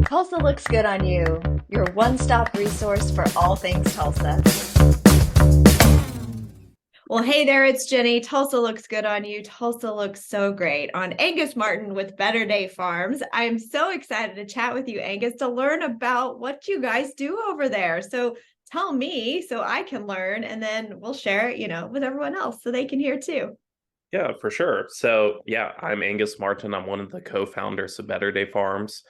Tulsa Looks Good on You, your one-stop resource for all things Tulsa. Well, hey there, it's Jennie. Tulsa Looks Good on You. Tulsa looks so great on Angus Martin with Better Day Farms. I'm so excited to chat with you, Angus, to learn about what you guys do over there. So tell me so I can learn, and then we'll share it, with everyone else so they can hear too. Yeah, for sure. So, yeah, I'm Angus Martin. I'm one of the co-founders of Better Day Farms.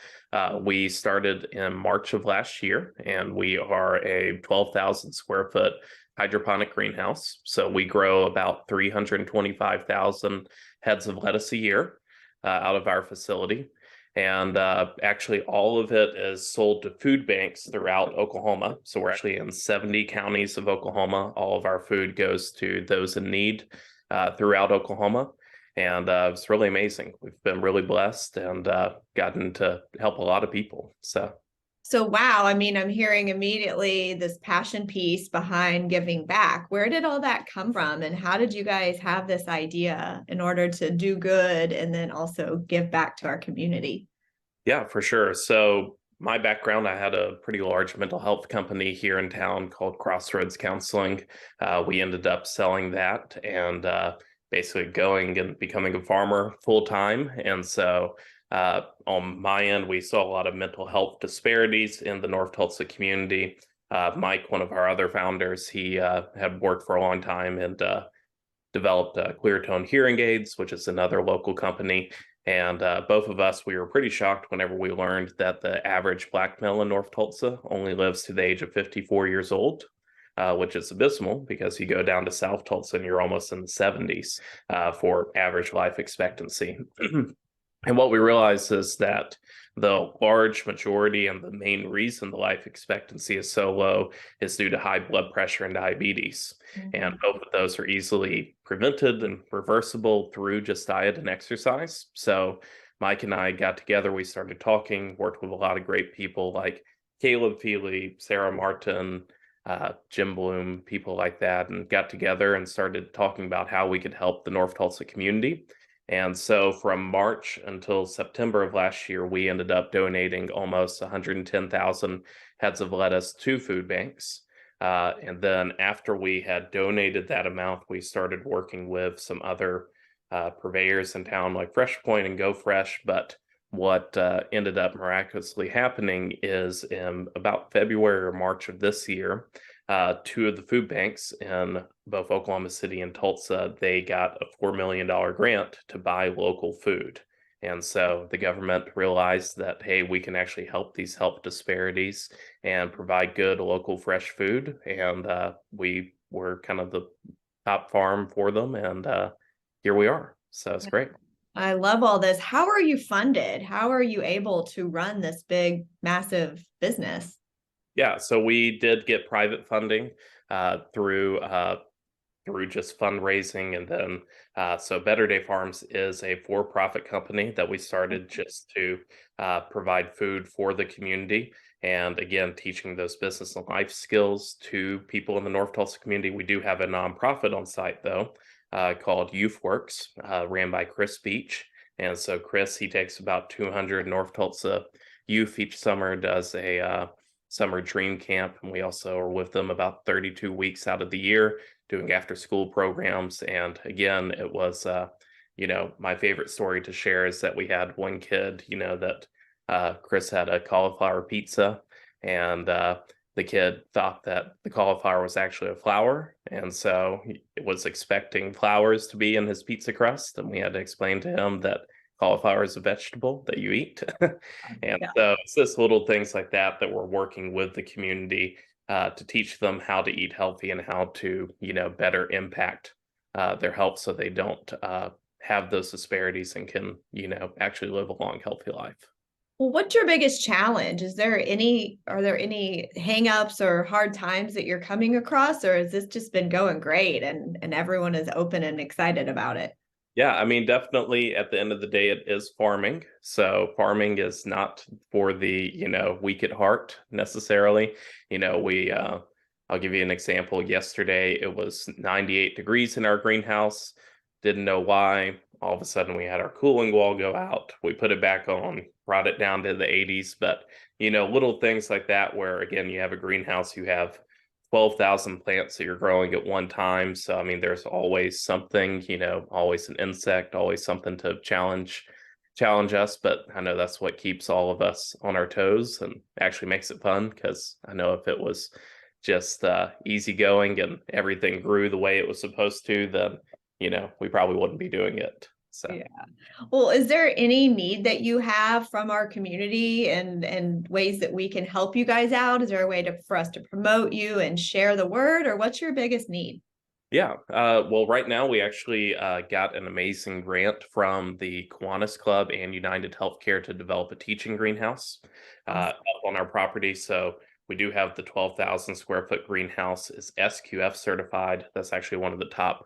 We started in March of last year, and we are a 12,000 square foot hydroponic greenhouse. So we grow about 325,000 heads of lettuce a year out of our facility. And actually, all of it is sold to food banks throughout Oklahoma. So we're actually in 70 counties of Oklahoma. All of our food goes to those in need throughout Oklahoma. And it's really amazing. We've been really blessed and gotten to help a lot of people. So, wow, I'm hearing immediately this passion piece behind giving back. Where did all that come from? And how did you guys have this idea in order to do good and then also give back to our community? Yeah, for sure. So my background, I had a pretty large mental health company here in town called Crossroads Counseling. We ended up selling that and basically going and becoming a farmer full time. And so on my end, we saw a lot of mental health disparities in the North Tulsa community. Mike, one of our other founders, he had worked for a long time and developed Clear Tone Hearing Aids, which is another local company. And both of us, we were pretty shocked whenever we learned that the average Black male in North Tulsa only lives to the age of 54 years old, which is abysmal because you go down to South Tulsa and you're almost in the 70s for average life expectancy. And what we realized is that the large majority and the main reason the life expectancy is so low is due to high blood pressure and diabetes. And both of those are easily prevented and reversible through just diet and exercise. So Mike and I got together, we started talking, worked with a lot of great people like Caleb Feely, Sarah Martin, Jim Bloom, people like that, and got together and started talking about how we could help the North Tulsa community. And so from March until September of last year, we ended up donating almost 110,000 heads of lettuce to food banks. And then after we had donated that amount, we started working with some other purveyors in town like Fresh Point and Go Fresh. But what ended up miraculously happening is in about February or March of this year, two of the food banks in both Oklahoma City and Tulsa, they got a $4 million grant to buy local food. And so the government realized that, hey, we can actually help these health disparities and provide good local fresh food. And we were kind of the top farm for them. And here we are. So it's great. I love all this. How are you funded? How are you able to run this big, massive business? Yeah, so we did get private funding through just fundraising, and then so Better Day Farms is a for-profit company that we started just to provide food for the community, and again teaching those business and life skills to people in the North Tulsa community. We do have a nonprofit on site though called Youth Works, ran by Chris Beach, and so Chris, he takes about 200 North Tulsa youth each summer, does a summer dream camp, and we also are with them about 32 weeks out of the year doing after school programs. And again, it was my favorite story to share is that we had one kid, that Chris had a cauliflower pizza, and the kid thought that the cauliflower was actually a flower, and so he was expecting flowers to be in his pizza crust, and we had to explain to him that cauliflower is a vegetable that you eat. And Yeah. so it's just little things like that that we're working with the community to teach them how to eat healthy and how to, better impact their health so they don't have those disparities and can, actually live a long, healthy life. Well, what's your biggest challenge? Are there any hangups or hard times that you're coming across, or has this just been going great and everyone is open and excited about it? Yeah, I mean, definitely at the end of the day, it is farming. So farming is not for the, weak at heart necessarily. I'll give you an example. Yesterday, it was 98 degrees in our greenhouse. Didn't know why. all of a sudden we had our cooling wall go out. We put it back on, brought it down to the 80s. But, little things like that where, again, you have a greenhouse, you have 12,000 plants that you're growing at one time. So, I mean, there's always something, always an insect, always something to challenge us. But I know that's what keeps all of us on our toes and actually makes it fun, because I know if it was just easy going and everything grew the way it was supposed to, then we probably wouldn't be doing it. So Yeah. Well, is there any need that you have from our community and ways that we can help you guys out? Is there a way for us to promote you and share the word, or what's your biggest need? yeah, well, right now we actually got an amazing grant from the Kiwanis Club and United Healthcare to develop a teaching greenhouse Awesome. up on our property. So we do have the 12,000 square foot greenhouse is SQF certified. That's actually one of the top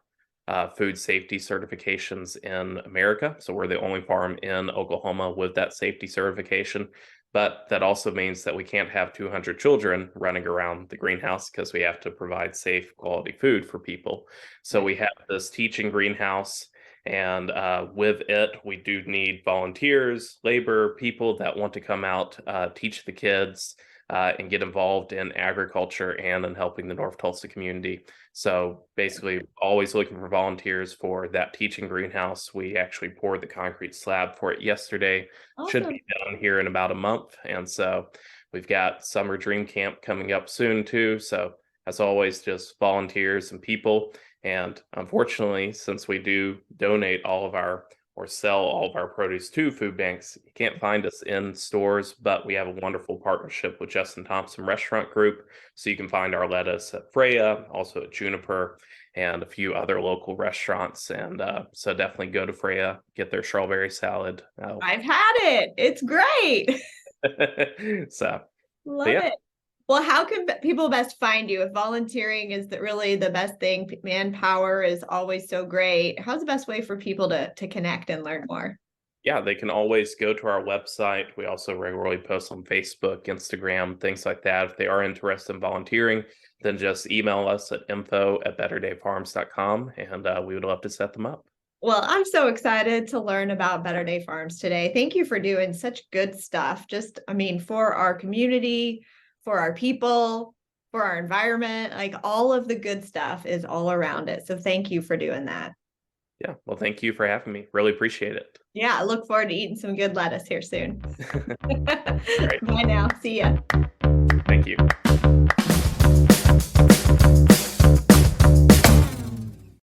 food safety certifications in America. So we're the only farm in Oklahoma with that safety certification. But that also means that we can't have 200 children running around the greenhouse, because we have to provide safe, quality food for people. So we have this teaching greenhouse, and with it, we do need volunteers, labor, people that want to come out, teach the kids, and get involved in agriculture and in helping the North Tulsa community. So basically, always looking for volunteers for that teaching greenhouse. We actually poured the concrete slab for it yesterday. Should Awesome. be done here in about a month. And so we've got summer dream camp coming up soon too. So as always, just volunteers and people. And unfortunately, since we do donate all of our or sell all of our produce to food banks, you can't find us in stores, but we have a wonderful partnership with Justin Thompson Restaurant Group. So you can find our lettuce at Freya, also at Juniper, and a few other local restaurants. And so definitely go to Freya, get their strawberry salad. I've had it. It's great. So Love yeah. it. Well, how can people best find you if volunteering is really the best thing? Manpower is always so great. How's the best way for people to connect and learn more? Yeah, they can always go to our website. We also regularly post on Facebook, Instagram, things like that. If they are interested in volunteering, then just email us at info@betterdayfarms.com, and we would love to set them up. Well, I'm so excited to learn about Better Day Farms today. Thank you for doing such good stuff. For our community, for our people, for our environment, like all of the good stuff is all around it. So thank you for doing that. Yeah, well, thank you for having me. Really appreciate it. Yeah, I look forward to eating some good lettuce here soon. Great. Bye now. See ya. Thank you.